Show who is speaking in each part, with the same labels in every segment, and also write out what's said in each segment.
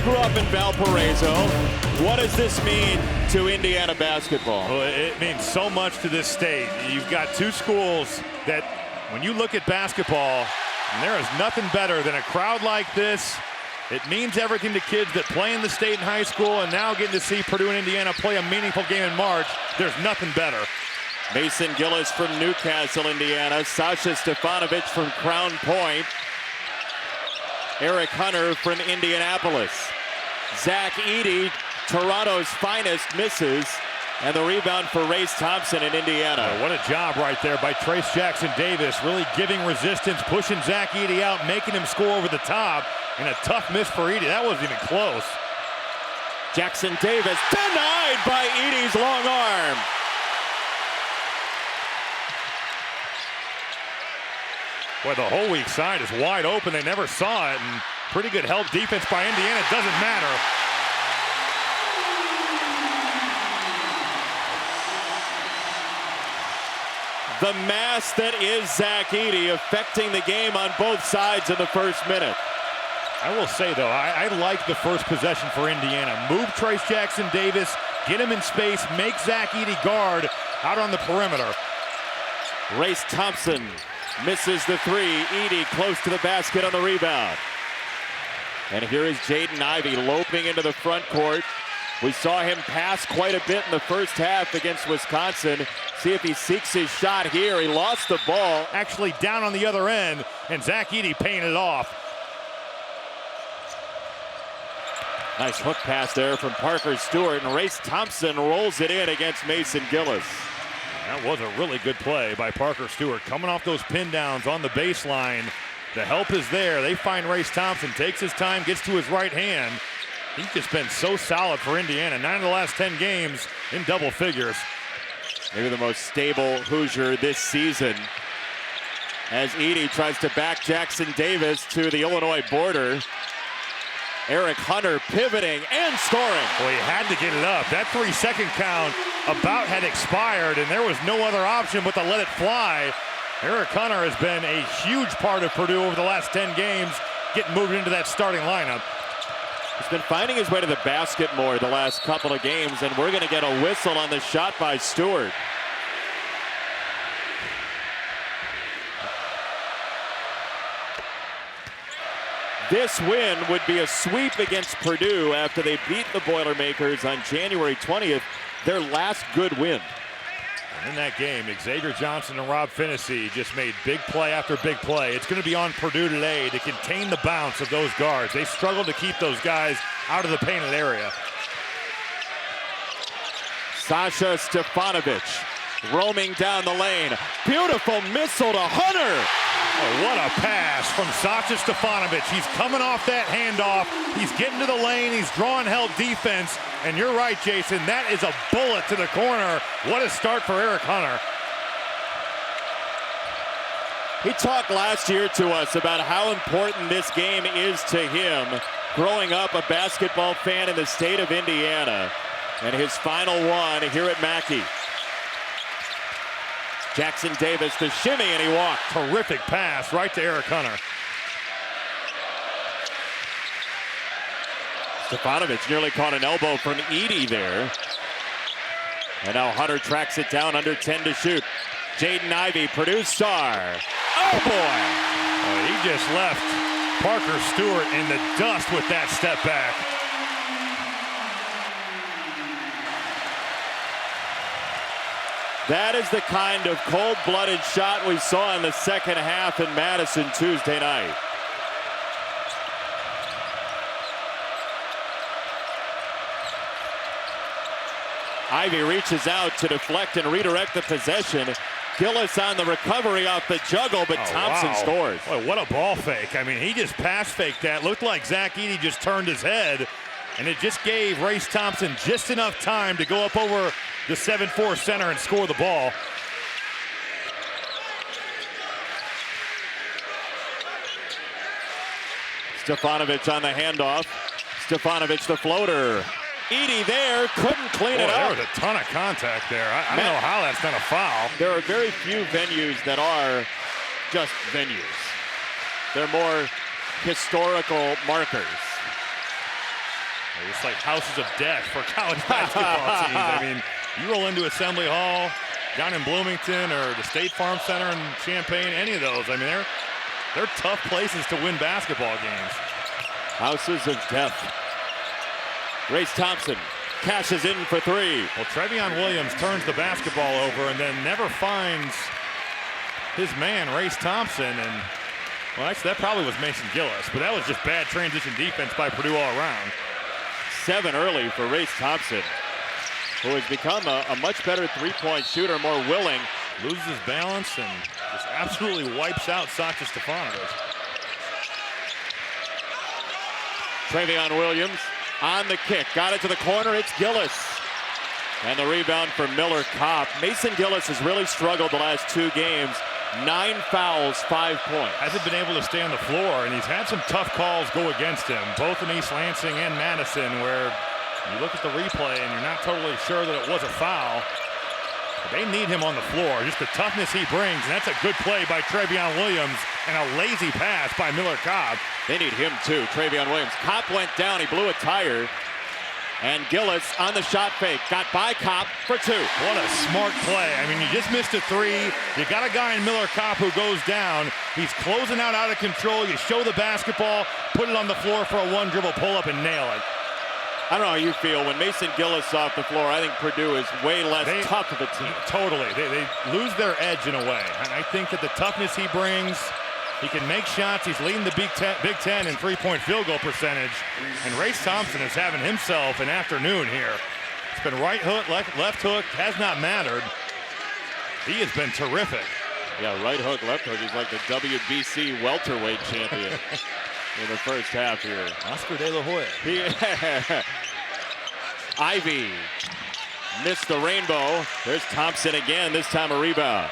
Speaker 1: grew up in Valparaiso. What does this mean to Indiana basketball?
Speaker 2: Well, it means so much to this state. You've got two schools that, when you look at basketball, there is nothing better than a crowd like this. It means everything to kids that play in the state in high school, and now getting to see Purdue and Indiana play a meaningful game in March. There's nothing better.
Speaker 1: Mason Gillis from Newcastle, Indiana. Sasha Stefanovic from Crown Point. Eric Hunter from Indianapolis. Zach Edey, Toronto's finest, misses. And the rebound for Race Thompson in Indiana.
Speaker 2: What a job right there by Trace Jackson Davis, really giving resistance, pushing Zach Edey out, making him score over the top. And a tough miss for Edey. That wasn't even close.
Speaker 1: Jackson Davis denied by Edey's long arm.
Speaker 2: Boy, the whole weak side is wide open. They never saw it, and pretty good help defense by Indiana. It doesn't matter.
Speaker 1: The mass that is Zach Edey affecting the game on both sides in the first minute.
Speaker 2: I will say, though, I like the first possession for Indiana. Move Trace Jackson Davis, get him in space, make Zach Edey guard out on the perimeter.
Speaker 1: Race Thompson misses the three. Edey close to the basket on the rebound. And here is Jaden Ivey loping into the front court. We saw him pass quite a bit in the first half against Wisconsin. See if he seeks his shot here. He lost the ball.
Speaker 2: Actually down on the other end, and Zach Edey paying it off.
Speaker 1: Nice hook pass there from Parker Stewart, and Race Thompson rolls it in against Mason Gillis.
Speaker 2: That was a really good play by Parker Stewart. Coming off those pin downs on the baseline. The help is there. They find Race Thompson, takes his time, gets to his right hand. He's just been so solid for Indiana. 9 of the last 10 games in double figures.
Speaker 1: Maybe the most stable Hoosier this season, as Edey tries to back Jackson Davis to the Illinois border. Eric Hunter pivoting and scoring.
Speaker 2: Well, he had to get it up. That 3-second count about had expired, and there was no other option but to let it fly. Eric Hunter has been a huge part of Purdue over the last 10 games, getting moved into that starting lineup.
Speaker 1: He's been finding his way to the basket more the last couple of games, and we're going to get a whistle on the shot by Stewart. This win would be a sweep against Purdue after they beat the Boilermakers on January 20th, their last good win.
Speaker 2: And in that game, Xavier Johnson and Rob Finney just made big play after big play. It's going to be on Purdue today to contain the bounce of those guards. They struggled to keep those guys out of the painted area.
Speaker 1: Sasha Stefanovic roaming down the lane. Beautiful missile to Hunter.
Speaker 2: Oh, what a pass from Sasha Stefanovic. He's coming off that handoff. He's getting to the lane. He's drawing help defense. And you're right, Jason. That is a bullet to the corner. What a start for Eric Hunter.
Speaker 1: He talked last year to us about how important this game is to him, growing up a basketball fan in the state of Indiana. And his final one here at Mackey. Jackson Davis, the shimmy, and he walked.
Speaker 2: Terrific pass right to Eric Hunter.
Speaker 1: Stefanovic nearly caught an elbow from Edey there. And now Hunter tracks it down, under 10 to shoot. Jaden Ivey, Purdue star. Oh, boy!
Speaker 2: Oh, he just left Parker Stewart in the dust with that step back.
Speaker 1: That is the kind of cold-blooded shot we saw in the second half in Madison Tuesday night. Ivey reaches out to deflect and redirect the possession. Gillis on the recovery off the juggle, but Thompson scores.
Speaker 2: Boy, what a ball fake. I mean, he just pass faked that. Looked like Zach Edey just turned his head, and it just gave Race Thompson just enough time to go up over the 7'4" center and score the ball.
Speaker 1: Stefanovic on the handoff. Stefanovic the floater. Edey there, couldn't clean it up.
Speaker 2: There was a ton of contact there. I don't know how that's not a foul.
Speaker 1: There are very few venues that are just venues. They're more historical markers.
Speaker 2: It's like houses of death for college basketball teams. I mean, you roll into Assembly Hall, down in Bloomington, or the State Farm Center in Champaign, any of those. I mean, they're tough places to win basketball games.
Speaker 1: Houses of death. Race Thompson cashes in for three.
Speaker 2: Well, Trevion Williams turns the basketball over and then never finds his man, Race Thompson. And, well, actually, that probably was Mason Gillis, but that was just bad transition defense by Purdue all around.
Speaker 1: 7 early for Race Thompson, who has become a much better three-point shooter, more willing.
Speaker 2: Loses his balance and just absolutely wipes out Sacha Stefanovich.
Speaker 1: Trevion Williams on the kick. Got it to the corner. It's Gillis. And the rebound for Miller Kopp. Mason Gillis has really struggled the last 2 games. 9 fouls, 5 points.
Speaker 2: Hasn't been able to stay on the floor, and he's had some tough calls go against him, both in East Lansing and Madison, where you look at the replay and you're not totally sure that it was a foul. But they need him on the floor, just the toughness he brings, and that's a good play by Trevion Williams and a lazy pass by Miller Kopp.
Speaker 1: They need him too, Trevion Williams. Kopp went down, he blew a tire. And Gillis on the shot fake, got by Kopp for 2.
Speaker 2: What a smart play. I mean, you just missed a 3. You got a guy in Miller Kopp who goes down. He's closing out of control. You show the basketball, put it on the floor for a 1-dribble pull-up and nail it.
Speaker 1: I don't know how you feel. When Mason Gillis off the floor, I think Purdue is way less tough of a team.
Speaker 2: Totally. They lose their edge in a way. And I think that the toughness he brings, he can make shots. He's leading the Big Ten in three-point field goal percentage. And Race Thompson is having himself an afternoon here. It's been right hook, left hook, has not mattered. He has been terrific.
Speaker 1: Yeah, right hook, left hook. He's like the WBC welterweight champion in the first half here.
Speaker 2: Oscar De La Hoya.
Speaker 1: Ivy missed the rainbow. There's Thompson again, this time a rebound.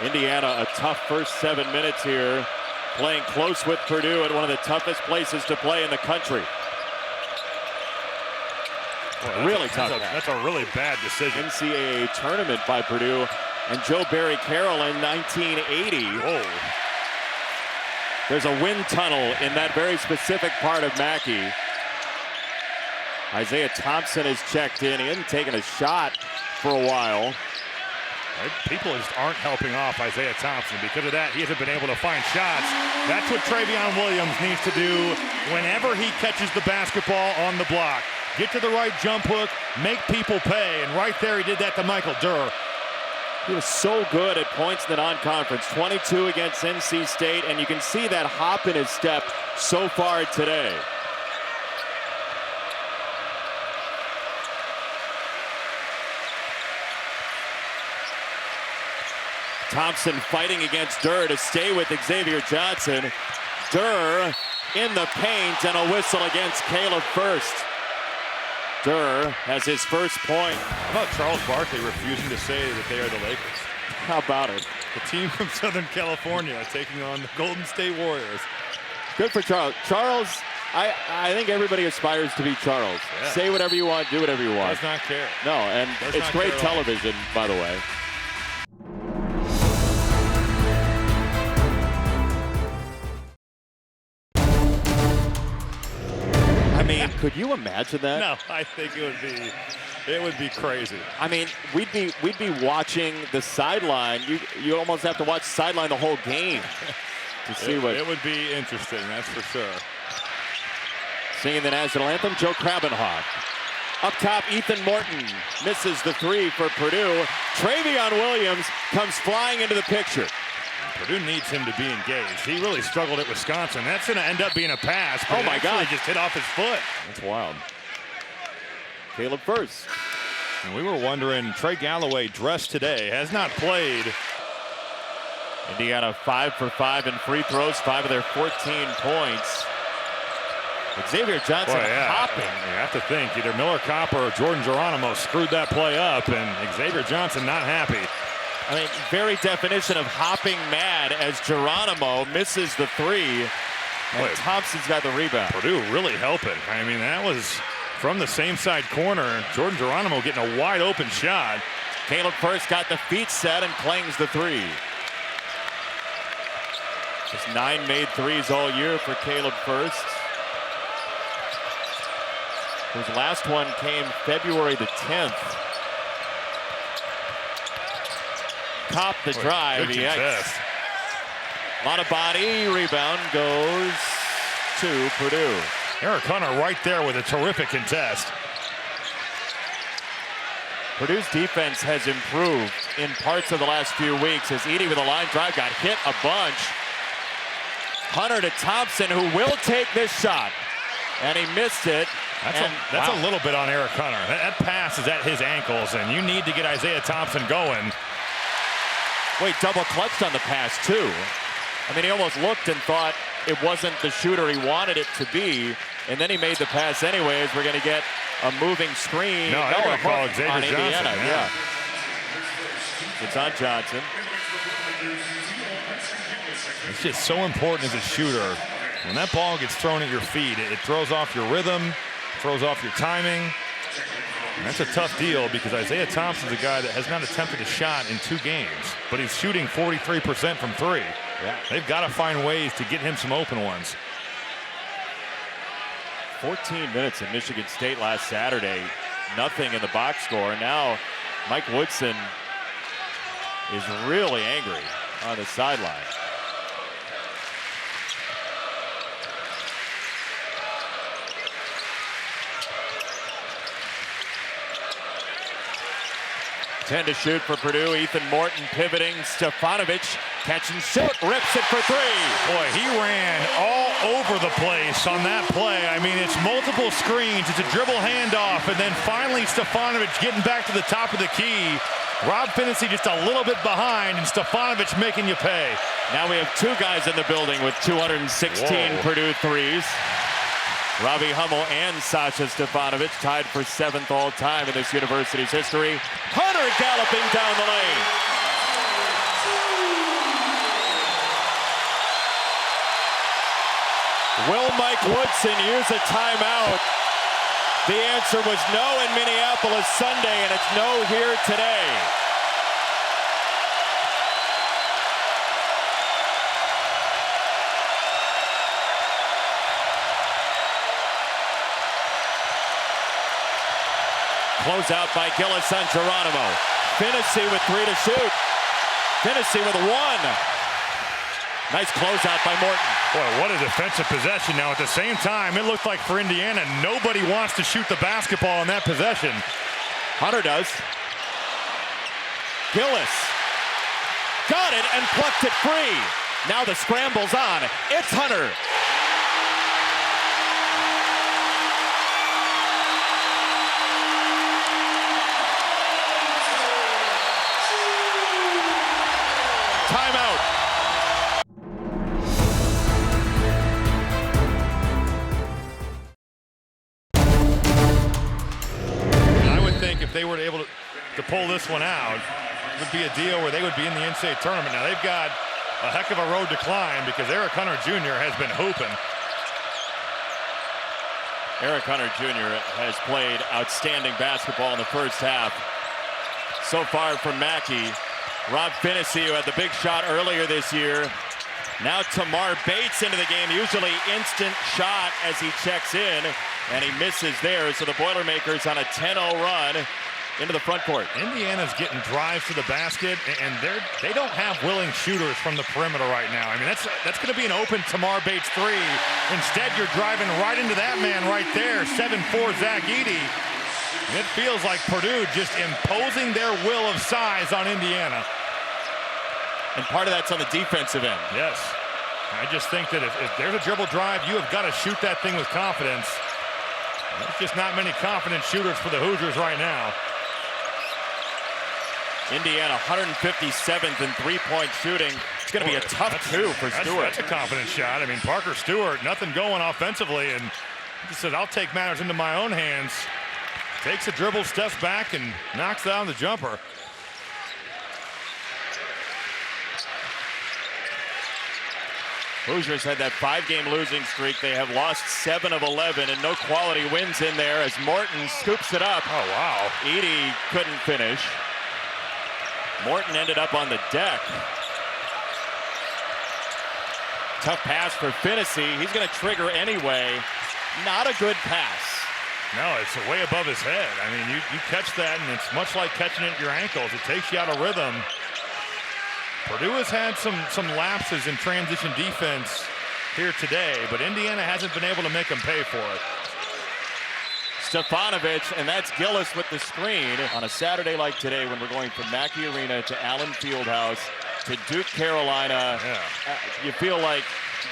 Speaker 1: Indiana, a tough first 7 minutes here, playing close with Purdue at one of the toughest places to play in the country.
Speaker 2: Well,
Speaker 1: really tough.
Speaker 2: That's a really bad decision.
Speaker 1: NCAA tournament by Purdue and Joe Barry Carroll in 1980.
Speaker 2: Whoa.
Speaker 1: There's a wind tunnel in that very specific part of Mackey. Isaiah Thompson has checked in. He hasn't taken a shot for a while.
Speaker 2: People just aren't helping off Isaiah Thompson. Because of that, he hasn't been able to find shots. That's what Trevion Williams needs to do whenever he catches the basketball on the block. Get to the right jump hook, make people pay, and right there he did that to Michael Durr.
Speaker 1: He was so good at points in the non-conference, 22 against NC State, and you can see that hop in his step so far today. Thompson fighting against Durr to stay with Xavier Johnson. Durr in the paint and a whistle against Caleb First. Durr has his first point.
Speaker 2: How about Charles Barkley refusing to say that they are the Lakers?
Speaker 1: How about it?
Speaker 2: The team from Southern California taking on the Golden State Warriors.
Speaker 1: Good for Charles. Charles, I think everybody aspires to be Charles.
Speaker 2: Yeah.
Speaker 1: Say whatever you want, do whatever you want.
Speaker 2: Does not care.
Speaker 1: No, and it's great television, by the way. I mean, could you imagine that?
Speaker 2: No, I think it would be crazy.
Speaker 1: I mean, we'd be watching the sideline. You almost have to watch sideline the whole game to see what.
Speaker 2: It would be interesting, that's for sure.
Speaker 1: Singing the national anthem, Joe Krabenhoff. Up top, Ethan Morton misses the 3 for Purdue. Trevion Williams comes flying into the picture.
Speaker 2: Purdue needs him to be engaged. He really struggled at Wisconsin. That's going to end up being a pass.
Speaker 1: Oh my God!
Speaker 2: Just hit off his foot.
Speaker 1: That's wild. Caleb First.
Speaker 2: And we were wondering, Trey Galloway dressed today, has not played.
Speaker 1: Indiana 5 for 5 in free throws, 5 of their 14 points. Xavier Johnson hopping.
Speaker 2: You have to think either Miller Kopp or Jordan Geronimo screwed that play up, and Xavier Johnson not happy.
Speaker 1: I mean, very definition of hopping mad as Geronimo misses the 3, and Thompson's got the rebound.
Speaker 2: Purdue really helping. I mean, that was from the same side corner. Jordan Geronimo getting a wide open shot.
Speaker 1: Caleb First got the feet set and clangs the 3. Just 9 made threes all year for Caleb First. His last one came February the 10th. Cop the drive.
Speaker 2: Good contest.
Speaker 1: A lot of body. Rebound goes to Purdue.
Speaker 2: Eric Hunter right there with a terrific contest.
Speaker 1: Purdue's defense has improved in parts of the last few weeks as Edey with a line drive got hit a bunch. Hunter to Thompson, who will take this shot. And he missed it.
Speaker 2: That's a little bit on Eric Hunter. That pass is at his ankles, and you need to get Isaiah Thompson going.
Speaker 1: Wait, double clutched on the pass, too. I mean, he almost looked and thought it wasn't the shooter he wanted it to be, and then he made the pass anyways. We're going to get a moving screen.
Speaker 2: No, they're going to call Xavier
Speaker 1: on
Speaker 2: Johnson.
Speaker 1: Indiana. Yeah. It's on Johnson.
Speaker 2: It's just so important as a shooter. When that ball gets thrown at your feet, it throws off your rhythm, throws off your timing. And that's a tough deal because Isaiah Thompson's a guy that has not attempted a shot in 2 games, but he's shooting 43% from 3.
Speaker 1: Yeah.
Speaker 2: They've got to find ways to get him some open ones.
Speaker 1: 14 minutes at Michigan State last Saturday. Nothing in the box score. Now Mike Woodson is really angry on the sideline. Ten to shoot for Purdue. Ethan Morton pivoting. Stefanovic catch and shoot. Rips it for 3.
Speaker 2: Boy, he ran all over the place on that play. I mean, it's multiple screens. It's a dribble handoff. And then finally Stefanovic getting back to the top of the key. Rob Finney just a little bit behind, and Stefanovic making you pay.
Speaker 1: Now we have 2 guys in the building with 216 Purdue threes. Robbie Hummel and Sasha Stefanovic tied for 7th all time in this university's history. Hunter galloping down the lane. Will Mike Woodson use a timeout? The answer was no in Minneapolis Sunday, and it's no here today. Close out by Gillis on Geronimo. Finney with 3 to shoot. Finney with 1. Nice closeout by Morton.
Speaker 2: Boy, what a defensive possession. Now, at the same time, it looked like for Indiana, nobody wants to shoot the basketball in that possession.
Speaker 1: Hunter does. Gillis got it and plucked it free. Now the scramble's on. It's Hunter. Timeout.
Speaker 2: I would think if they were able to pull this one out, it would be a deal where they would be in the NCAA tournament. Now they've got a heck of a road to climb because Eric Hunter Jr. has been hooping.
Speaker 1: Eric Hunter Jr. has played outstanding basketball in the first half. So far from Mackey. Rob Finney, who had the big shot earlier this year. Now Tamar Bates into the game. Usually instant shot as he checks in, and he misses there. So the Boilermakers on a 10-0 run into the front court.
Speaker 2: Indiana's getting drives to the basket, and they don't have willing shooters from the perimeter right now. I mean, that's going to be an open Tamar Bates 3. Instead, you're driving right into that man right there, 7'4" Zach Edey. It feels like Purdue just imposing their will of size on Indiana.
Speaker 1: And part of that's on the defensive end.
Speaker 2: Yes. I just think that if there's a dribble drive, you have got to shoot that thing with confidence. There's just not many confident shooters for the Hoosiers right now.
Speaker 1: Indiana 157th in three-point shooting. It's going to be a tough 2 for Stewart.
Speaker 2: That's a confident shot. I mean, Parker Stewart, nothing going offensively, and he said, I'll take matters into my own hands. Takes a dribble, steps back, and knocks down the jumper.
Speaker 1: Hoosiers had that 5-game losing streak. They have lost 7 of 11, and no quality wins in there as Morton scoops it up.
Speaker 2: Oh, wow.
Speaker 1: Edey couldn't finish. Morton ended up on the deck. Tough pass for Finney. He's going to trigger anyway. Not a good pass.
Speaker 2: No, it's way above his head. I mean, you catch that, and it's much like catching it at your ankles. It takes you out of rhythm. Purdue has had some lapses in transition defense here today, but Indiana hasn't been able to make them pay for it.
Speaker 1: Stefanovic, and that's Gillis with the screen. On a Saturday like today, when we're going from Mackey Arena to Allen Fieldhouse to Duke, Carolina, you feel like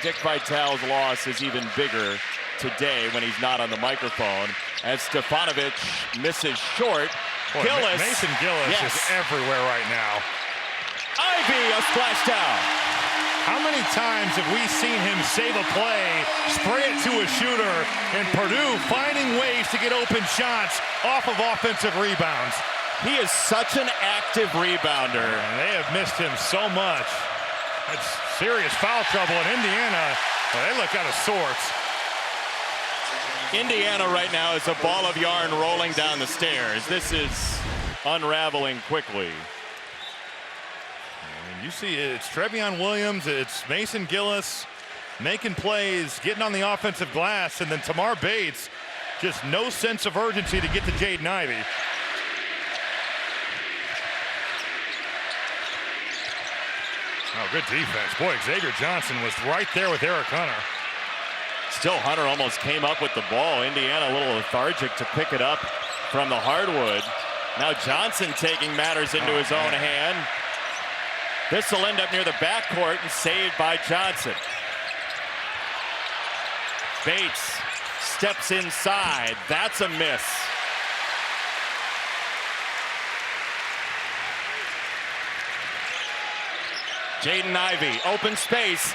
Speaker 1: Dick Vitale's loss is even bigger today when he's not on the microphone. As Stefanovic misses short.
Speaker 2: Boy,
Speaker 1: Gillis.
Speaker 2: Mason Gillis is everywhere right now.
Speaker 1: Ivy, a splashdown.
Speaker 2: How many times have we seen him save a play, spray it to a shooter, and Purdue finding ways to get open shots off of offensive rebounds?
Speaker 1: He is such an active rebounder.
Speaker 2: And they have missed him so much. That's serious foul trouble in Indiana. Well, they look out of sorts.
Speaker 1: Indiana right now is a ball of yarn rolling down the stairs. This is unraveling quickly.
Speaker 2: You see it's Trevion Williams, it's Mason Gillis making plays, getting on the offensive glass, and then Tamar Bates, just no sense of urgency to get to Jaden Ivey. Oh, good defense. Boy, Xavier Johnson was right there with Eric Hunter.
Speaker 1: Still, Hunter almost came up with the ball. Indiana a little lethargic to pick it up from the hardwood. Now Johnson taking matters into his own hand. This will end up near the backcourt and saved by Johnson. Bates steps inside. That's a miss. Jaden Ivey, open space.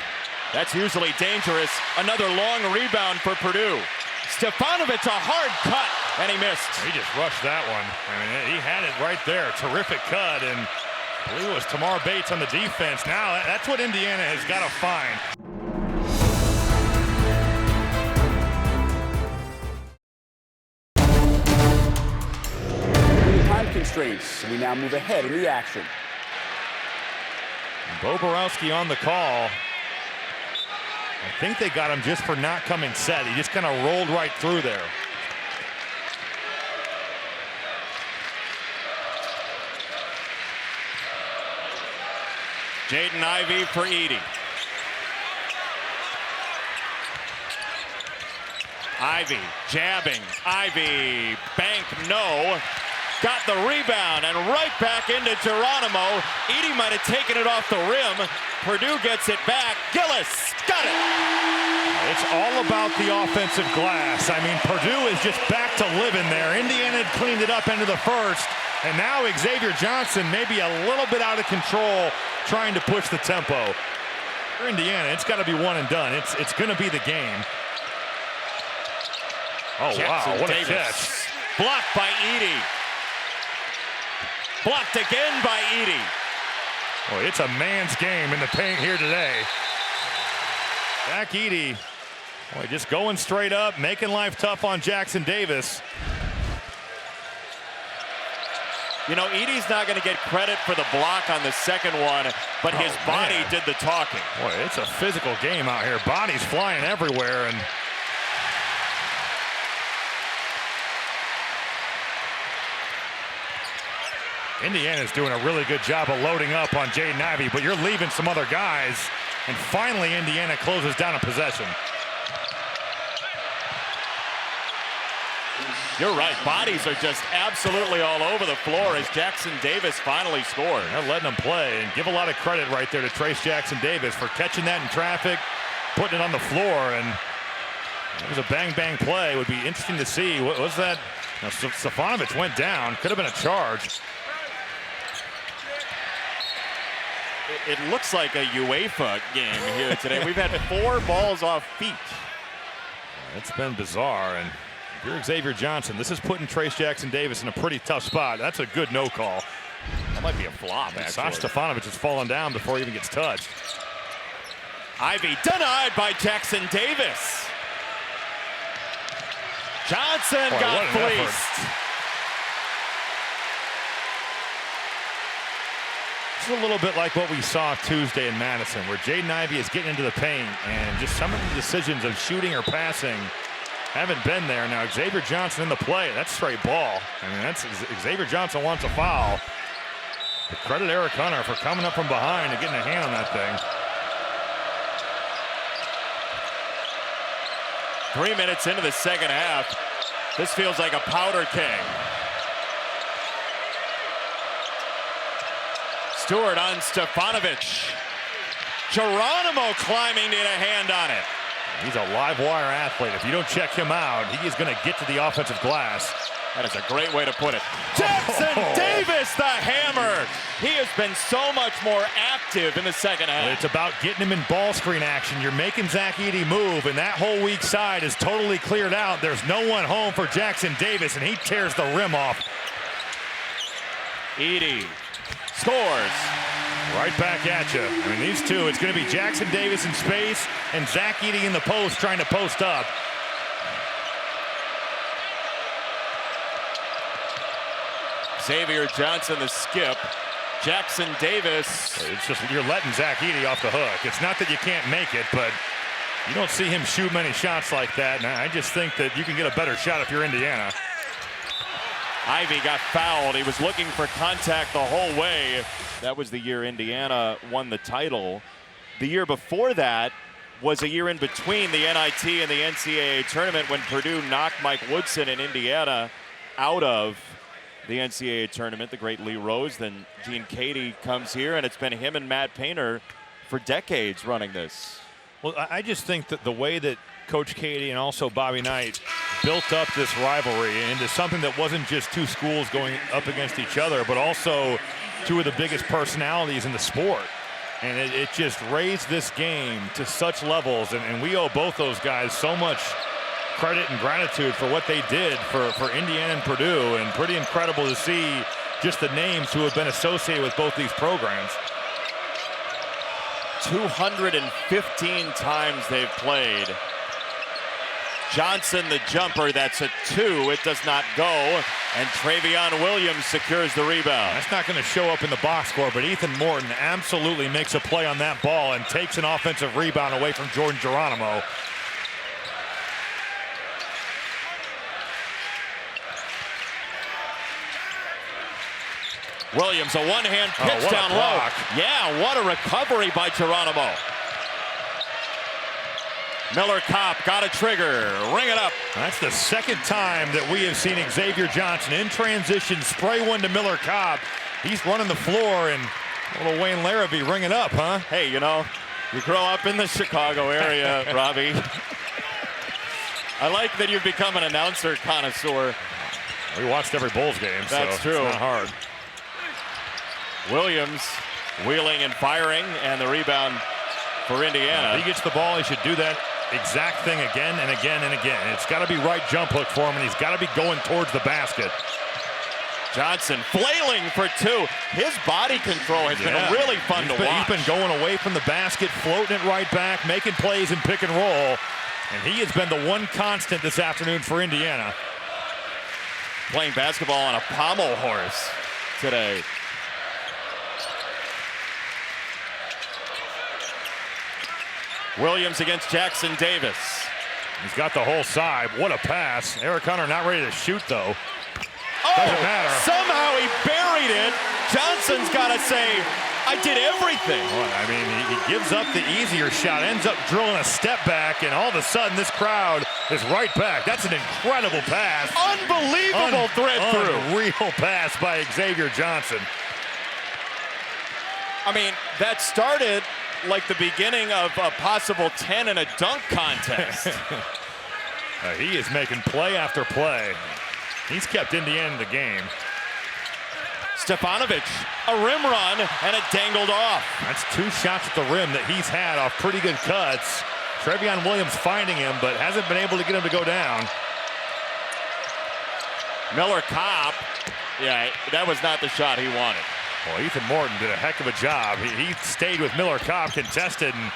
Speaker 1: That's usually dangerous. Another long rebound for Purdue. Stefanovic, a hard cut, and he missed.
Speaker 2: He just rushed that one. I mean, he had it right there. Terrific cut, and I believe it was Tamar Bates on the defense. Now, that's what Indiana has got to find.
Speaker 3: Time constraints. We now move ahead in the action.
Speaker 2: Bo Borowski on the call. I think they got him just for not coming set. He just kind of rolled right through there.
Speaker 1: Jaden Ivey for Edey. Ivey jabbing. Ivey bank no. Got the rebound and right back into Geronimo. Edey might have taken it off the rim. Purdue gets it back. Gillis got it.
Speaker 2: It's all about the offensive glass. I mean, Purdue is just back to living there. Indiana had cleaned it up into the first. And now Xavier Johnson maybe a little bit out of control, trying to push the tempo. For Indiana, it's got to be one and done. It's going to be the game. Oh,
Speaker 1: Jackson
Speaker 2: wow, what
Speaker 1: Davis.
Speaker 2: a catch.
Speaker 1: Blocked by Edey. Blocked again by Edey.
Speaker 2: Boy, it's a man's game in the paint here today. Zach Edey, boy, just going straight up, making life tough on Jackson Davis.
Speaker 1: You know, Edey's not going to get credit for the block on the second one, but his body did the talking.
Speaker 2: Boy, it's a physical game out here. Bodies flying everywhere, and Indiana's doing a really good job of loading up on Jaden Ivey, but you're leaving some other guys, and finally Indiana closes down a possession.
Speaker 1: You're right. Bodies are just absolutely all over the floor as Jackson Davis finally scored.
Speaker 2: They're letting him play, and give a lot of credit right there to Trace Jackson Davis for catching that in traffic, putting it on the floor, and it was a bang-bang play. It would be interesting to see. What was that? Now, Stefanovic went down. Could have been a charge.
Speaker 1: It looks like a UEFA game here today. We've had 4 balls off feet.
Speaker 2: It's been bizarre, and if you're Xavier Johnson, this is putting Trace Jackson Davis in a pretty tough spot. That's a good no call.
Speaker 1: That might be a flop, actually.
Speaker 2: Sasha Stefanovic has fallen down before he even gets touched.
Speaker 1: Ivey denied by Jackson Davis. Johnson got fleeced.
Speaker 2: It's a little bit like what we saw Tuesday in Madison, where Jaden Ivey is getting into the paint, and just some of the decisions of shooting or passing haven't been there. Now Xavier Johnson in the play. That's straight ball. I mean, that's Xavier Johnson wants a foul. But credit Eric Hunter for coming up from behind and getting a hand on that thing.
Speaker 1: 3 minutes into the second half. This feels like a powder keg. Stewart on Stefanovic. Geronimo climbing to get a hand on it.
Speaker 2: He's a live wire athlete. If you don't check him out, he is going to get to the offensive glass.
Speaker 1: That is a great way to put it. Jackson Davis, the hammer. He has been so much more active in the second half.
Speaker 2: It's about getting him in ball screen action. You're making Zach Edey move, and that whole weak side is totally cleared out. There's no one home for Jackson Davis, and he tears the rim off.
Speaker 1: Edey scores.
Speaker 2: Right back at you. I mean, these two, it's going to be Jackson Davis in space and Zach Edey in the post trying to post up.
Speaker 1: Xavier Johnson, the skip. Jackson Davis.
Speaker 2: It's just you're letting Zach Edey off the hook. It's not that you can't make it, but you don't see him shoot many shots like that. And I just think that you can get a better shot if you're Indiana.
Speaker 1: Ivey got fouled. He was looking for contact the whole way. That was the year Indiana won the title. The year before that was a year in between the NIT and the NCAA tournament when Purdue knocked Mike Woodson and Indiana out of the NCAA tournament. The great Lee Rose, then Gene Cady comes here, and it's been him and Matt Painter for decades running this.
Speaker 2: Well, I just think that the way that Coach Cady and also Bobby Knight built up this rivalry into something that wasn't just two schools going up against each other, but also two of the biggest personalities in the sport. And it just raised this game to such levels. And we owe both those guys so much credit and gratitude for what they did for Indiana and Purdue. And pretty incredible to see just the names who have been associated with both these programs.
Speaker 1: 215 times they've played. Johnson, the jumper, that's a 2. It does not go. And Travion Williams secures the rebound.
Speaker 2: That's not going to show up in the box score, but Ethan Morton absolutely makes a play on that ball and takes an offensive rebound away from Jordan Geronimo.
Speaker 1: Williams, a one-hand pitch down low. Yeah, what a recovery by Geronimo. Miller Kopp got a trigger, ring it up.
Speaker 2: That's the second time that we have seen Xavier Johnson in transition spray one to Miller Kopp. He's running the floor, and little Wayne Larrabee ring it up, huh?
Speaker 1: Hey, you know, you grow up in the Chicago area, Robbie. I like that you've become an announcer connoisseur.
Speaker 2: We watched every Bulls game,
Speaker 1: that's
Speaker 2: so
Speaker 1: true.
Speaker 2: It's not hard.
Speaker 1: Williams wheeling and firing, and the rebound for Indiana.
Speaker 2: If he gets the ball, he should do that exact thing again and again and again. It's got to be right jump hook for him, and he's got to be going towards the basket.
Speaker 1: Johnson flailing for 2. His body control has been really fun to watch.
Speaker 2: He's been going away from the basket, floating it right back, making plays in pick and roll. And he has been the one constant this afternoon for Indiana.
Speaker 1: Playing basketball on a pommel horse today. Williams against Jackson Davis.
Speaker 2: He's got the whole side. What a pass. Eric Hunter not ready to shoot, though. Doesn't matter.
Speaker 1: Somehow he buried it. Johnson's got to say, I did everything.
Speaker 2: Well, I mean, he gives up the easier shot, ends up drilling a step back, and all of a sudden this crowd is right back. That's an incredible pass.
Speaker 1: Unbelievable thread through.
Speaker 2: Unreal pass by Xavier Johnson.
Speaker 1: I mean, that started like the beginning of a possible 10 in a dunk contest.
Speaker 2: He is making play after play. He's kept Indiana in the game.
Speaker 1: Stefanovic, a rim run, and it dangled off.
Speaker 2: That's 2 shots at the rim that he's had off pretty good cuts. Travion Williams finding him, but hasn't been able to get him to go down.
Speaker 1: Miller Kopp, yeah, that was not the shot he wanted.
Speaker 2: Well, Ethan Morton did a heck of a job. He stayed with Miller Kopp, contested, and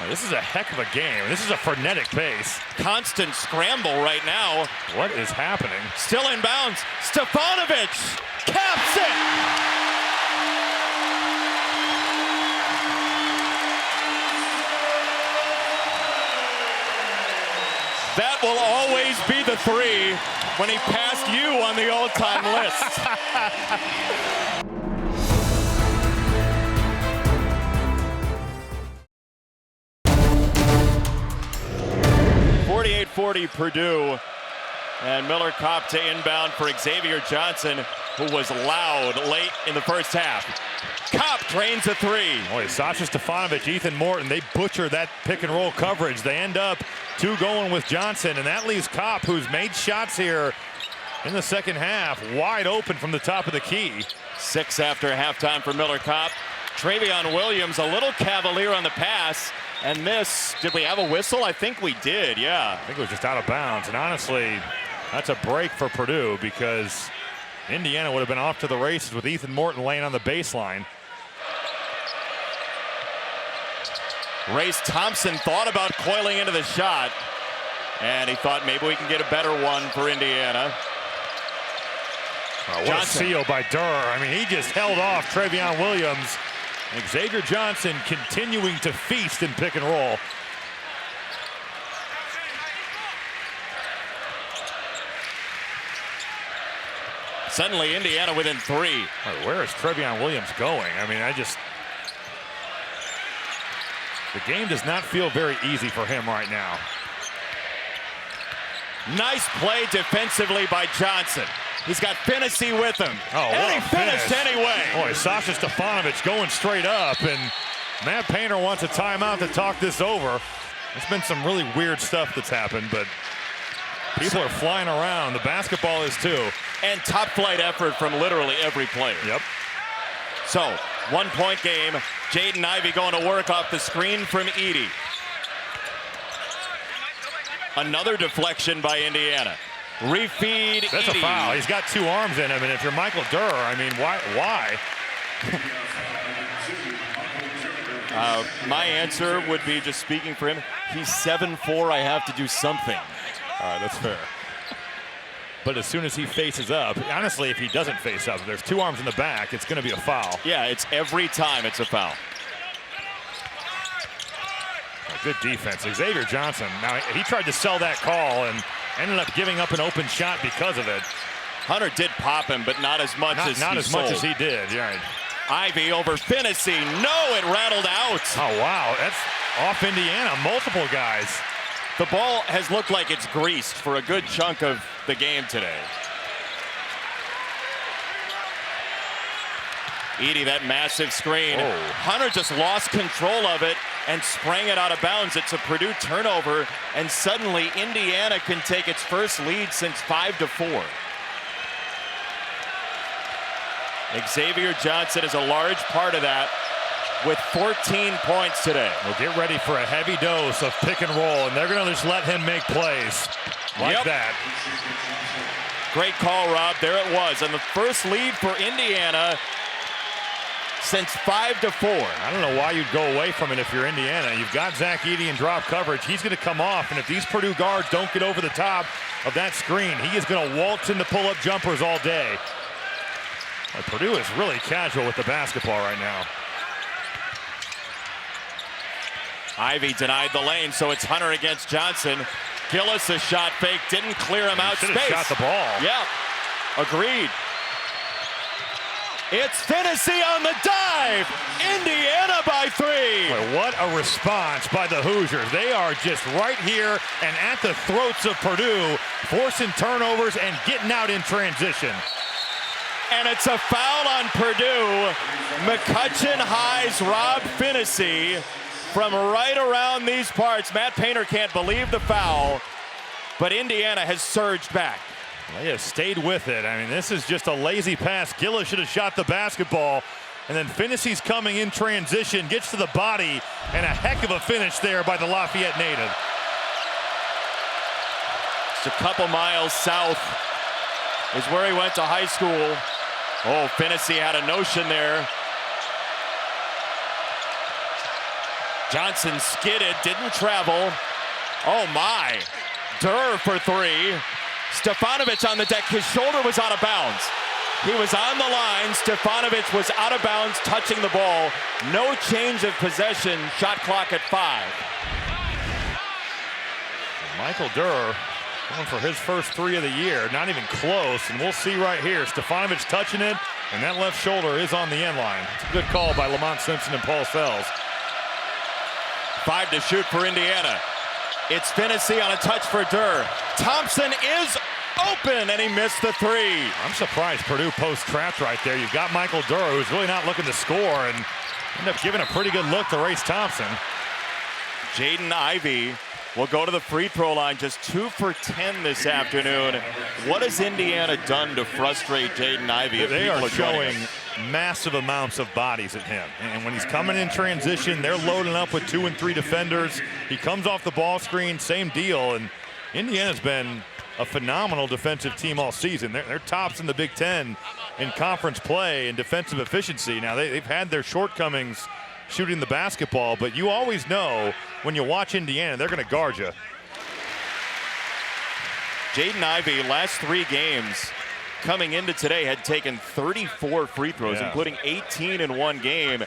Speaker 2: this is a heck of a game. This is a frenetic pace.
Speaker 1: Constant scramble right now.
Speaker 2: What is happening?
Speaker 1: Still in bounds. Stefanovic caps it. That will always must be the 3 when he passed you on the all-time list. 48-40 Purdue, and Miller Kopp to inbound for Xavier Johnson, who was loud late in the first half. Kopp drains a 3.
Speaker 2: Boy, Sasha Stefanovic, Ethan Morton, they butcher that pick and roll coverage. They end up 2 going with Johnson, and that leaves Kopp, who's made shots here in the second half, wide open from the top of the key.
Speaker 1: 6 after halftime for Miller Kopp. Travion Williams a little cavalier on the pass, and this, did we have a whistle? I think we did, yeah.
Speaker 2: I think it was just out of bounds, and honestly, that's a break for Purdue because Indiana would have been off to the races with Ethan Morton laying on the baseline.
Speaker 1: Race Thompson thought about coiling into the shot, and he thought maybe we can get a better one for Indiana.
Speaker 2: Oh, what a seal by Durr. I mean, he just held off Travion Williams. And Xavier Johnson continuing to feast in pick and roll.
Speaker 1: Suddenly Indiana within 3.
Speaker 2: Where is Travion Williams going? I mean, the game does not feel very easy for him right now.
Speaker 1: Nice play defensively by Johnson. He's got Finney with him.
Speaker 2: Oh,
Speaker 1: and he finished anyway.
Speaker 2: Boy, Sasha Stefanovic going straight up, and Matt Painter wants a timeout to talk this over. There's been some really weird stuff that's happened, but people are flying around. The basketball is too.
Speaker 1: And top flight effort from literally every player.
Speaker 2: Yep.
Speaker 1: So, 1-point game. Jaden Ivey going to work off the screen from Edey. Another deflection by Indiana. Refeed.
Speaker 2: That's
Speaker 1: Edey.
Speaker 2: A foul. He's got 2 arms in him, and if you're Michael Durr, I mean, why?
Speaker 1: My answer would be, just speaking for him, he's 7'4". I have to do something.
Speaker 2: That's fair. But as soon as he faces up, honestly, if he doesn't face up, if there's 2 arms in the back, it's going to be a foul.
Speaker 1: Yeah, it's every time it's a foul.
Speaker 2: Good defense. Xavier Johnson, now he tried to sell that call and ended up giving up an open shot because of it.
Speaker 1: Hunter did pop him, but not as much as
Speaker 2: he did. Yeah.
Speaker 1: Ivey over Finney. No, it rattled out.
Speaker 2: Oh, wow. That's off Indiana. Multiple guys.
Speaker 1: The ball has looked like it's greased for a good chunk of the game today. Edey, that massive screen.
Speaker 2: Oh.
Speaker 1: Hunter just lost control of it and sprang it out of bounds. It's a Purdue turnover, and suddenly Indiana can take its first lead since 5-4. Xavier Johnson is a large part of that with 14 points today.
Speaker 2: Well, get ready for a heavy dose of pick and roll, and they're going to just let him make plays like that.
Speaker 1: Great call, Rob. There it was. And the first lead for Indiana since 5-4.
Speaker 2: I don't know why you'd go away from it if you're Indiana. You've got Zach Edey in drop coverage. He's going to come off, and if these Purdue guards don't get over the top of that screen, he is going to waltz into pull-up jumpers all day. Well, Purdue is really casual with the basketball right now.
Speaker 1: Ivey denied the lane, so it's Hunter against Johnson. Gillis, a shot fake, didn't clear him out space.
Speaker 2: Shot the ball.
Speaker 1: Yeah, agreed. It's Finney on the dive. Indiana by 3.
Speaker 2: Boy, what a response by the Hoosiers. They are just right here and at the throats of Purdue, forcing turnovers and getting out in transition.
Speaker 1: And it's a foul on Purdue. McCutcheon highs Rob Finney from right around these parts. Matt Painter can't believe the foul, but Indiana has surged back.
Speaker 2: They have stayed with it. I mean, this is just a lazy pass. Gillis should have shot the basketball. And then Finney's coming in transition, gets to the body, and a heck of a finish there by the Lafayette native.
Speaker 1: Just a couple miles south is where he went to high school. Oh, Finney had a notion there. Johnson skidded, didn't travel. Oh my. Durr for 3. Stefanovic on the deck. His shoulder was out of bounds. He was on the line. Stefanovic was out of bounds, touching the ball. No change of possession. Shot clock at 5.
Speaker 2: Michael Durr Going for his first 3 of the year, not even close, and we'll see right here. Stefanovic touching it, and that left shoulder is on the end line. It's a good call by Lamont Simpson and Paul Sells.
Speaker 1: 5 to shoot for Indiana. It's Finney on a touch for Durr. Thompson is open, and he missed the 3.
Speaker 2: I'm surprised Purdue post-trapped right there. You've got Michael Durr, who's really not looking to score, and end up giving a pretty good look to Race Thompson.
Speaker 1: Jaden Ivey will go to the free throw line, just 2 for 10 this afternoon. What has Indiana done to frustrate Jaden Ivey?
Speaker 2: They are showing massive amounts of bodies at him. And when he's coming in transition, they're loading up with 2 and 3 defenders. He comes off the ball screen, same deal. And Indiana's been a phenomenal defensive team all season. They're tops in the Big Ten in conference play and defensive efficiency. Now, they've had their shortcomings shooting the basketball, but you always know when you watch Indiana, they're going to guard you.
Speaker 1: Jaden Ivey, last 3 games coming into today, had taken 34 free throws, including 18 in 1 game.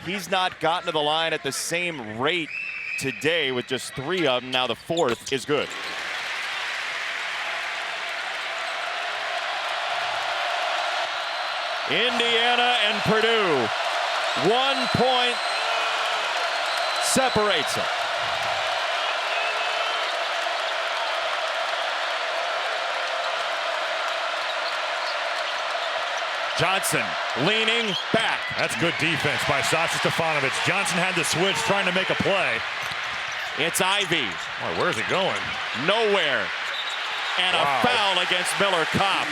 Speaker 1: He's not gotten to the line at the same rate today with just 3 of them. Now the 4th is good. Indiana and Purdue, 1 point separates them. Johnson leaning back.
Speaker 2: That's good defense by Sasha Stefanovic. Johnson had to switch, trying to make a play.
Speaker 1: It's Ivey.
Speaker 2: Boy, where's it going?
Speaker 1: Nowhere. And a foul against Miller Kopp.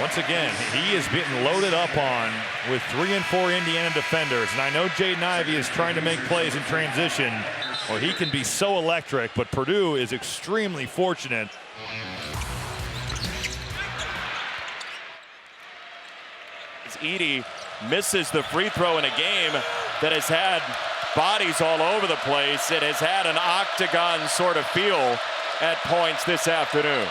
Speaker 2: Once again, he is getting loaded up on with 3 and 4 Indiana defenders. And I know Jaden Ivey is trying to make plays in transition, or he can be so electric, but Purdue is extremely fortunate.
Speaker 1: Edey misses the free throw in a game that has had bodies all over the place. It has had an octagon sort of feel at points this afternoon.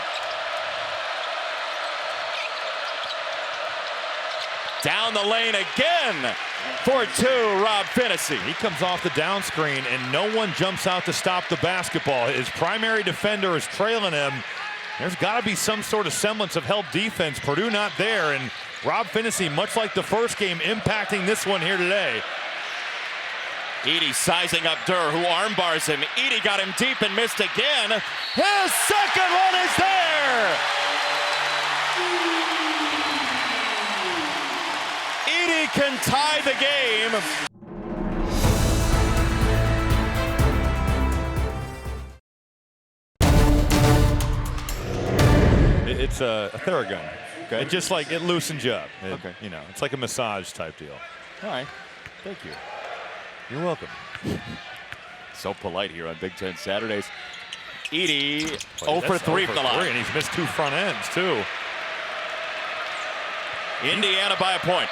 Speaker 1: Down the lane again for 2, Rob Finney.
Speaker 2: He comes off the down screen, and no one jumps out to stop the basketball. His primary defender is trailing him. There's got to be some sort of semblance of help defense. Purdue not there, and Rob Finney, much like the first game, impacting this one here today.
Speaker 1: Edey sizing up Durr, who armbars him. Edey got him deep and missed again. His second one is there! Edey can tie the game.
Speaker 2: It's a Theragun.
Speaker 1: Okay.
Speaker 2: It just like, it loosens you up.
Speaker 1: Okay.
Speaker 2: You know, it's like a massage type deal.
Speaker 1: All right. Thank you.
Speaker 2: You're welcome.
Speaker 1: So polite here on Big Ten Saturdays. Edey 0 for 3 from the line.
Speaker 2: And he's missed 2 front ends, too.
Speaker 1: Indiana by a point.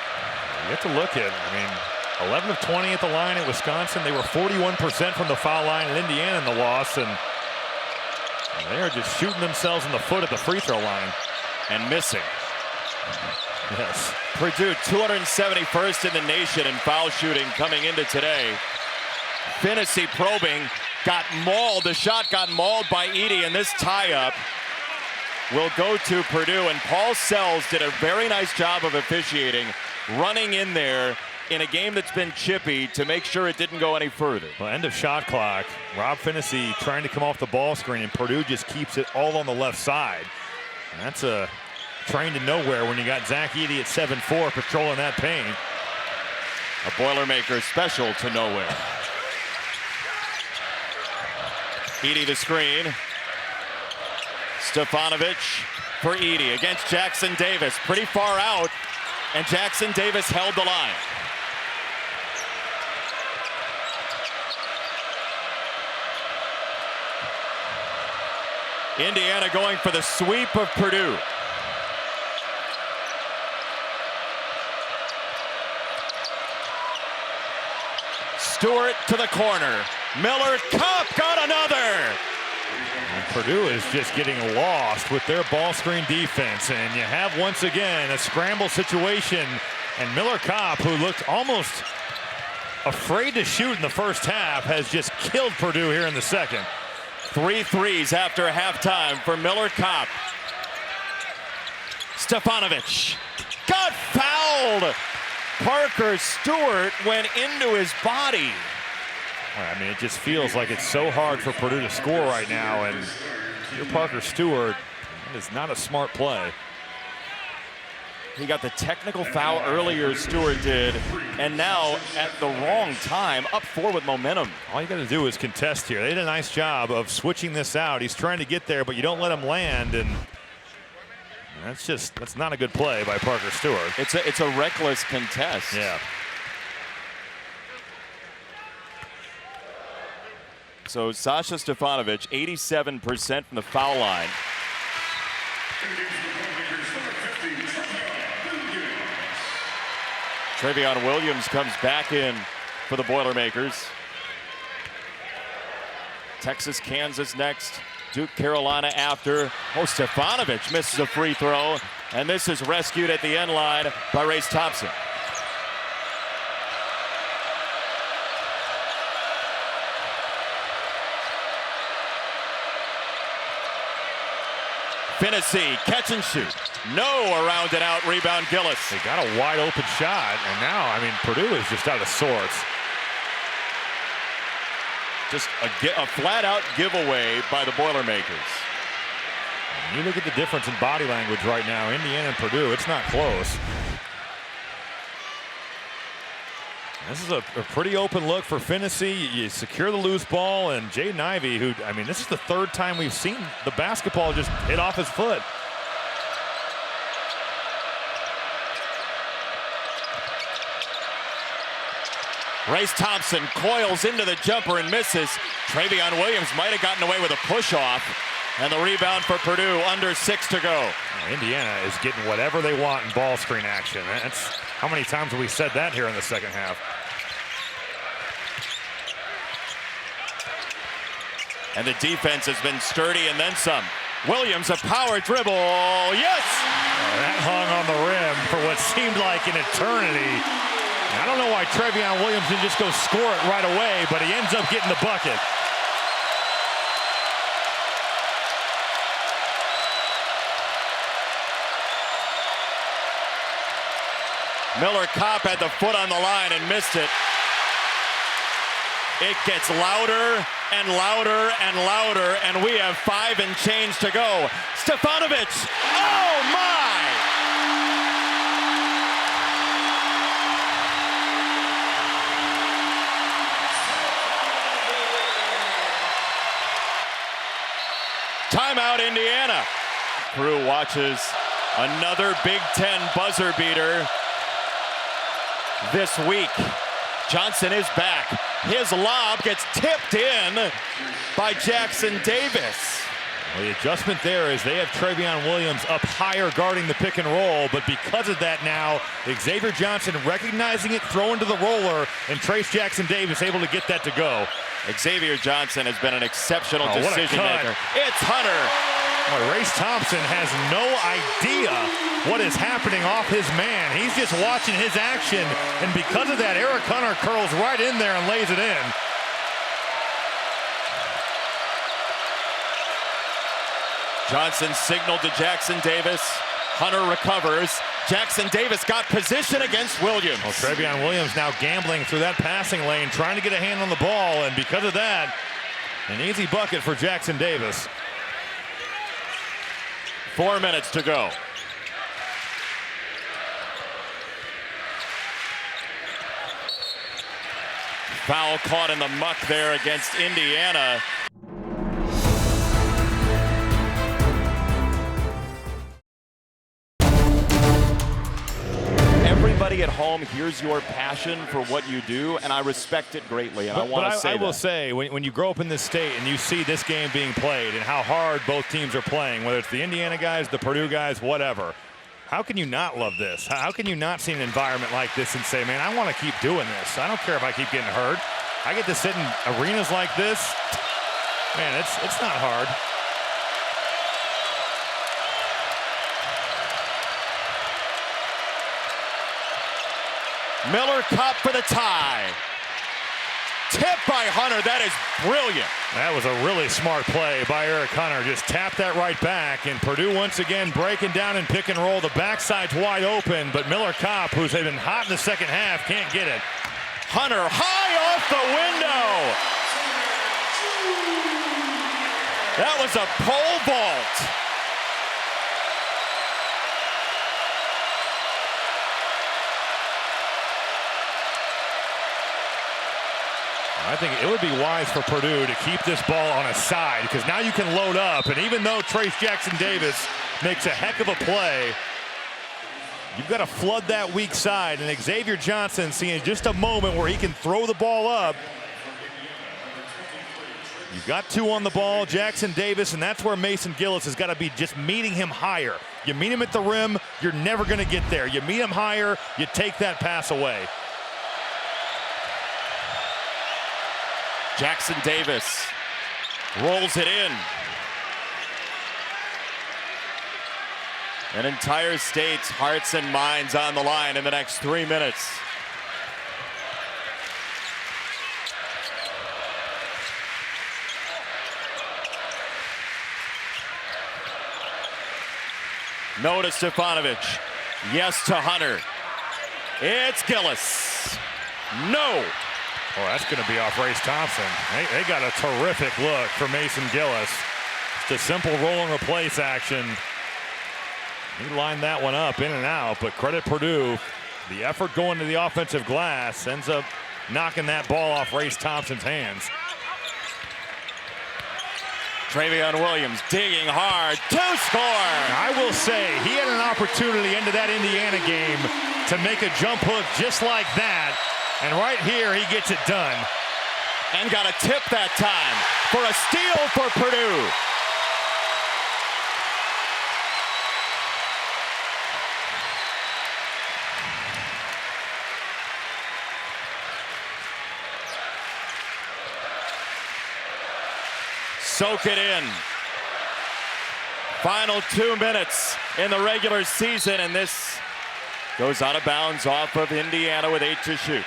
Speaker 2: You have to look at, I mean, 11 of 20 at the line at Wisconsin. They were 41% from the foul line at Indiana in the loss, and they are just shooting themselves in the foot at the free throw line.
Speaker 1: And missing.
Speaker 2: Yes.
Speaker 1: Purdue 271st in the nation in foul shooting coming into today. Finney probing, got mauled. The shot got mauled by Edey, and this tie-up will go to Purdue. And Paul Sells did a very nice job of officiating, running in there in a game that's been chippy to make sure it didn't go any further.
Speaker 2: Well, end of shot clock. Rob Finney trying to come off the ball screen, and Purdue just keeps it all on the left side. And that's a train to nowhere when you got Zach Edey at 7'4", patrolling that paint.
Speaker 1: A Boilermakers special to nowhere. Edey the screen. Stefanovic for Edey against Jackson Davis. Pretty far out, and Jackson Davis held the line. Indiana going for the sweep of Purdue. Stewart to the corner. Miller Kopp got another.
Speaker 2: And Purdue is just getting lost with their ball screen defense, and you have once again a scramble situation, and Miller Kopp, who looked almost afraid to shoot in the first half, has just killed Purdue here in the second.
Speaker 1: 3 threes after halftime for Miller Kopp. Stefanovic got fouled. Parker Stewart went into his body.
Speaker 2: I mean, it just feels like it's so hard for Purdue to score right now, and you're Parker Stewart. That is not a smart play.
Speaker 1: He got the technical foul earlier, Stewart did, and now at the wrong time, up 4 with momentum.
Speaker 2: All you got to do is contest here. They did a nice job of switching this out. He's trying to get there, but you don't let him land, and that's not a good play by Parker Stewart.
Speaker 1: It's a reckless contest.
Speaker 2: Yeah.
Speaker 1: So Sasha Stefanovic, 87% from the foul line. Trevion Williams comes back in for the Boilermakers. Texas, Kansas next. Duke, Carolina after. Oh, Stefanovic misses a free throw, and this is rescued at the end line by Race Thompson. Finney, catch and shoot. No, around and out, rebound Gillis.
Speaker 2: They got a wide open shot, and now, I mean, Purdue is just out of sorts.
Speaker 1: Just a flat-out giveaway by the Boilermakers.
Speaker 2: You look at the difference in body language right now, Indiana and Purdue, it's not close. This is a pretty open look for Finney. You secure the loose ball, and Jaden Ivey, who, I mean, this is the 3rd time we've seen the basketball just hit off his foot.
Speaker 1: Race Thompson coils into the jumper and misses. Trevion Williams might have gotten away with a push-off. And the rebound for Purdue, under 6 to go.
Speaker 2: Indiana is getting whatever they want in ball screen action. That's how many times have we said that here in the second half?
Speaker 1: And the defense has been sturdy and then some. Williams, a power dribble, yes!
Speaker 2: That hung on the rim for what seemed like an eternity. I don't know why Trevion Williams didn't just go score it right away, but he ends up getting the bucket.
Speaker 1: Miller Kopp had the foot on the line and missed it. It gets louder and louder and louder, and we have 5 and change to go. Stefanovic, oh my! Timeout, Indiana. Crew watches another Big Ten buzzer beater this week. Johnson is back. His lob gets tipped in by Jackson Davis.
Speaker 2: Well, the adjustment there is they have Trevion Williams up higher guarding the pick and roll, but because of that now, Xavier Johnson recognizing it, throwing to the roller, and Trace Jackson Davis able to get that to go.
Speaker 1: Xavier Johnson has been an exceptional decision maker. It's Hunter.
Speaker 2: Well, Race Thompson has no idea what is happening off his man. He's just watching his action, and because of that, Eric Hunter curls right in there and lays it in.
Speaker 1: Johnson signaled to Jackson Davis. Hunter recovers. Jackson Davis got position against Williams.
Speaker 2: Well, Trevion Williams now gambling through that passing lane, trying to get a hand on the ball, and because of that, an easy bucket for Jackson Davis.
Speaker 1: 4 minutes to go. Foul caught in the muck there against Indiana. Everybody at home hears your passion for what you do, and I respect it greatly, and I want to say that.
Speaker 2: I will say, when you grow up in this state and you see this game being played and how hard both teams are playing, whether it's the Indiana guys, the Purdue guys, whatever, how can you not love this? How can you not see an environment like this and say, man, I want to keep doing this. I don't care if I keep getting hurt. I get to sit in arenas like this. Man, it's not hard.
Speaker 1: Miller Kopp for the tie. 2 tip by Hunter. That is brilliant.
Speaker 2: That was a really smart play by Eric Hunter. Just tapped that right back, and Purdue once again breaking down and pick and roll. The backside's wide open, but Miller Kopp, who's been hot in the second half, can't get it.
Speaker 1: Hunter high off the window. That was a pole vault.
Speaker 2: I think it would be wise for Purdue to keep this ball on a side, because now you can load up, and even though Trace Jackson-Davis makes a heck of a play, you've got to flood that weak side, and Xavier Johnson seeing just a moment where he can throw the ball up. You've got two on the ball, Jackson-Davis, and that's where Mason Gillis has got to be just meeting him higher. You meet him at the rim, you're never going to get there. You meet him higher, you take that pass away.
Speaker 1: Jackson-Davis rolls it in. An entire state's hearts and minds on the line in the next 3 minutes. No to Stefanovic. Yes to Hunter. It's Gillis. No.
Speaker 2: Oh, that's going to be off Race Thompson. They got a terrific look for Mason Gillis. Just a simple roll and replace action. He lined that one up in and out, but credit Purdue. The effort going to the offensive glass ends up knocking that ball off Race Thompson's hands.
Speaker 1: Travion Williams digging hard to score.
Speaker 2: I will say he had an opportunity into that Indiana game to make a jump hook just like that. And right here, he gets it done.
Speaker 1: And got a tip that time for a steal for Purdue. Soak it in. Final 2 minutes in the regular season, and this goes out of bounds off of Indiana with 8 to shoot.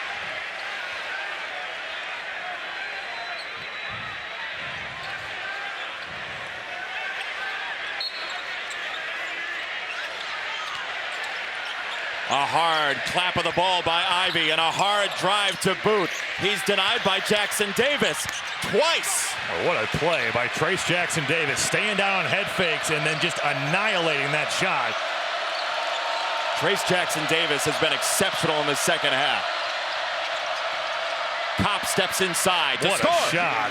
Speaker 1: A hard clap of the ball by Ivey and a hard drive to boot. He's denied by Jackson-Davis twice.
Speaker 2: Oh, what a play by Trace Jackson-Davis, staying down on head fakes and then just annihilating that shot.
Speaker 1: Trace Jackson-Davis has been exceptional in the second half. Kopp steps inside to score.
Speaker 2: What a shot.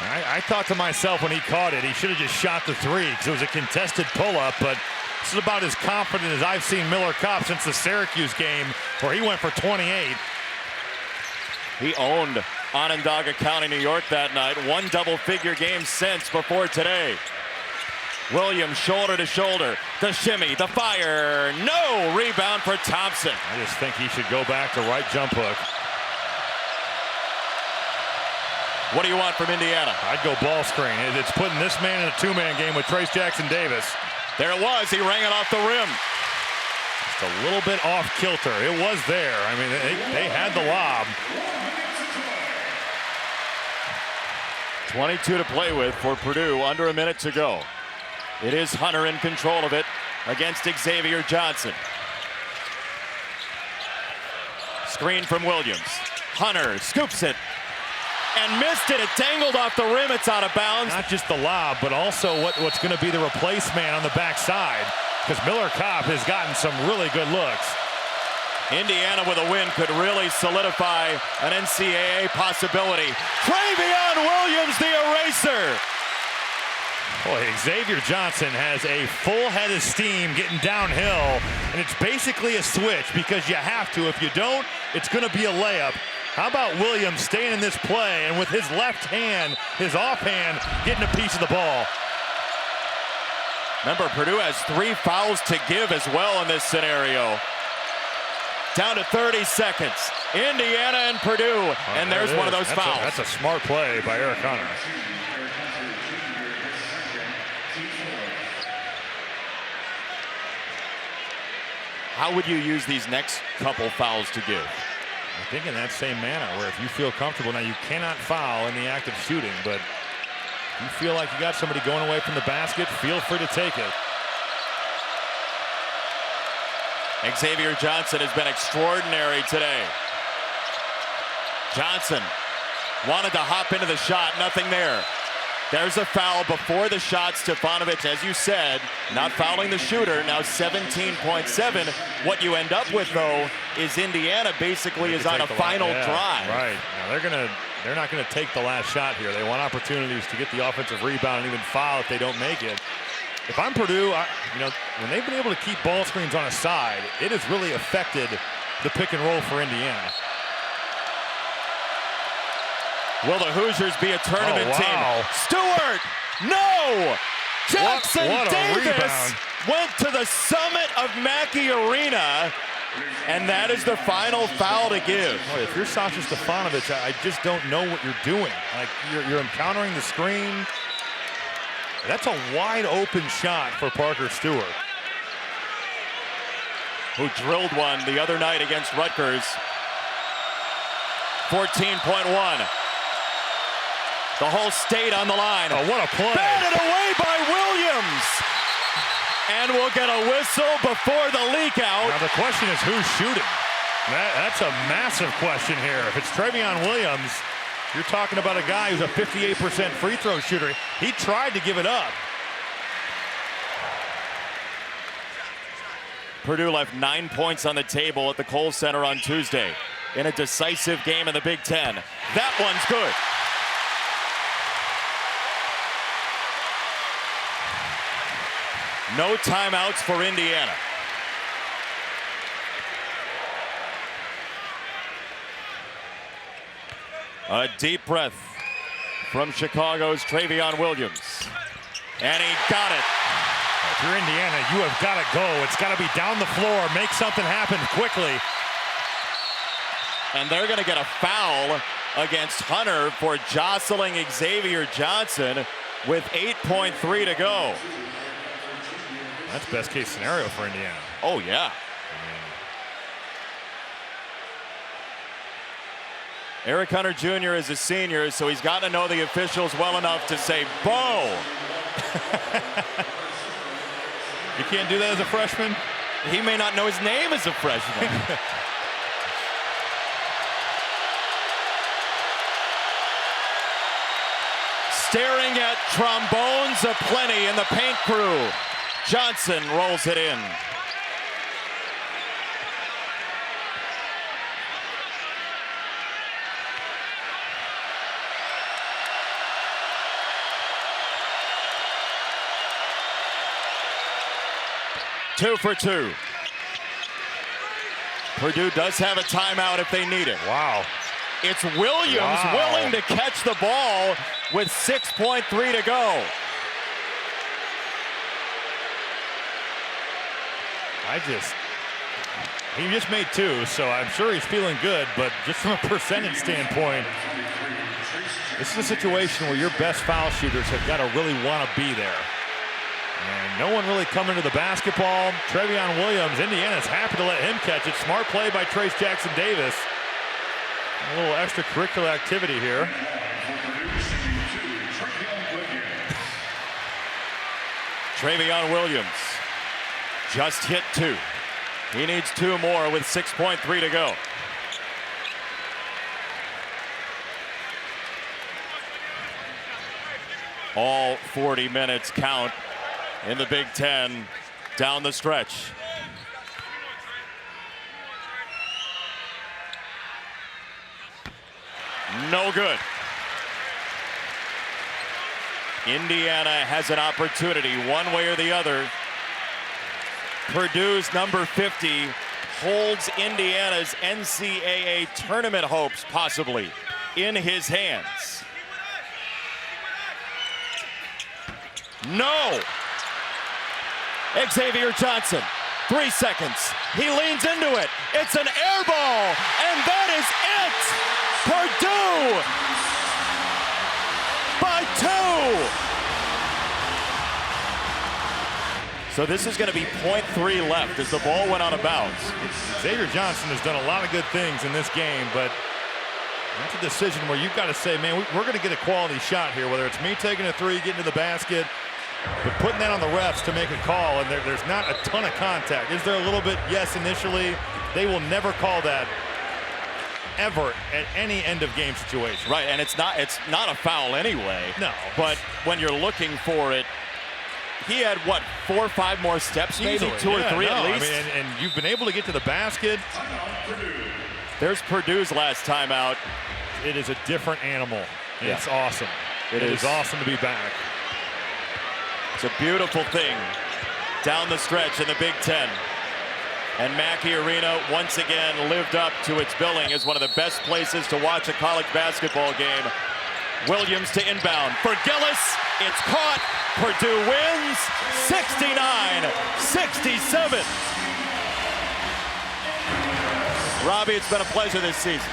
Speaker 2: I thought to myself when he caught it, he should have just shot the three because it was a contested pull-up, but this is about as confident as I've seen Miller Kopp since the Syracuse game where he went for 28.
Speaker 1: He owned Onondaga County, New York that night. One double-figure game since before today. Williams shoulder to shoulder. The shimmy, the fire. No rebound for Thompson.
Speaker 2: I just think he should go back to right jump hook.
Speaker 1: What do you want from Indiana?
Speaker 2: I'd go ball screen. It's putting this man in a two-man game with Trace Jackson-Davis.
Speaker 1: There it was. He rang it off the rim.
Speaker 2: Just a little bit off kilter. It was there. I mean, they had the lob.
Speaker 1: 22 to play with for Purdue. Under a minute to go. It is Hunter in control of it against Xavier Johnson. Screen from Williams. Hunter scoops it and missed it. It dangled off the rim. It's out of bounds.
Speaker 2: Not just the lob, but also what's going to be the replace man on the backside, because Miller Kopp has gotten some really good looks.
Speaker 1: Indiana with a win could really solidify an NCAA possibility. Travion Williams, the eraser.
Speaker 2: Boy, Xavier Johnson has a full head of steam getting downhill, and it's basically a switch because you have to. If you don't, it's going to be a layup. How about Williams staying in this play and with his left hand, his offhand, getting a piece of the ball?
Speaker 1: Remember, Purdue has 3 fouls to give as well in this scenario. Down to 30 seconds. Indiana and Purdue, and there's one of those fouls.
Speaker 2: That's a smart play by Eric Hunter.
Speaker 1: How would you use these next couple fouls to give?
Speaker 2: I think in that same manner, where if you feel comfortable, now you cannot foul in the act of shooting, but if you feel like you got somebody going away from the basket, feel free to take it.
Speaker 1: Xavier Johnson has been extraordinary today. Johnson wanted to hop into the shot, nothing there. There's a foul before the shot. Stefanovic, as you said, not fouling the shooter, now 17.7. What you end up with, though, is Indiana basically is on a final drive.
Speaker 2: Right. Now they're not gonna take the last shot here. They want opportunities to get the offensive rebound and even foul if they don't make it. If I'm Purdue, when they've been able to keep ball screens on a side, it has really affected the pick and roll for Indiana.
Speaker 1: Will the Hoosiers be a tournament team? Stewart, no! Jackson
Speaker 2: what
Speaker 1: Davis
Speaker 2: rebound.
Speaker 1: went to the summit of Mackey Arena, and that is the final foul to give.
Speaker 2: Boy, if you're Sasha Stefanovic, I just don't know what you're doing. Like, you're encountering the screen. That's a wide open shot for Parker Stewart,
Speaker 1: who drilled one the other night against Rutgers. 14.1. The whole state on the line.
Speaker 2: Oh, what a play.
Speaker 1: Batted away by Williams. And we'll get a whistle before the leak out.
Speaker 2: Now the question is who's shooting? That's a massive question here. If it's Trevion Williams, you're talking about a guy who's a 58% free throw shooter. He tried to give it up.
Speaker 1: Purdue left 9 points on the table at the Kohl Center on Tuesday in a decisive game in the Big Ten. That one's good. No timeouts for Indiana. A deep breath from Chicago's Trevion Williams. And he got it.
Speaker 2: If you're Indiana, you have got to go. It's got to be down the floor, make something happen quickly.
Speaker 1: And they're going to get a foul against Hunter for jostling Xavier Johnson with 8.3 to go.
Speaker 2: That's best case scenario for Indiana.
Speaker 1: Oh, yeah. Eric Hunter Jr. is a senior, so he's got to know the officials well enough to say, "Bo."
Speaker 2: You can't do that as a freshman?
Speaker 1: He may not know his name as a freshman. Staring at trombones aplenty in the paint crew. Johnson rolls it in. Two for two. Purdue does have a timeout if they need it.
Speaker 2: Wow.
Speaker 1: It's Williams willing to catch the ball with 6.3 to go.
Speaker 2: He just made two, so I'm sure he's feeling good, but just from a percentage standpoint, this is a situation where your best foul shooters have got to really want to be there. And no one really coming to the basketball. Trevion Williams, Indiana's happy to let him catch it. Smart play by Trace Jackson Davis. A little extracurricular activity here.
Speaker 1: Trevion Williams just hit two. He needs two more with 6.3 to go. All 40 minutes count in the Big Ten down the stretch. No good. Indiana has an opportunity one way or the other. Purdue's number 50 holds Indiana's NCAA tournament hopes possibly in his hands. No! Xavier Johnson, 3 seconds. He leans into it. It's an air ball, and that is it! Purdue by 2! So this is going to be .3 left as the ball went out of bounds.
Speaker 2: Xavier Johnson has done a lot of good things in this game, but that's a decision where you've got to say, man, we're going to get a quality shot here, whether it's me taking a three, getting to the basket, but putting that on the refs to make a call, and there's not a ton of contact. Is there a little bit? Yes, initially. They will never call that ever at any end of game situation.
Speaker 1: Right, and it's not a foul anyway.
Speaker 2: No.
Speaker 1: But when you're looking for it, he had, what, 4 or 5 more steps, maybe?
Speaker 2: Easily.
Speaker 1: 2 or 3 at
Speaker 2: I
Speaker 1: least?
Speaker 2: mean, and you've been able to get to the basket.
Speaker 1: There's Purdue's last timeout.
Speaker 2: It is a different animal.
Speaker 1: Yeah.
Speaker 2: It's awesome. It is awesome to be back.
Speaker 1: It's a beautiful thing down the stretch in the Big Ten. And Mackey Arena once again lived up to its billing as one of the best places to watch a college basketball game. Williams to inbound for Gillis. It's caught. Purdue wins 69-67. Robbie, it's been a pleasure this season.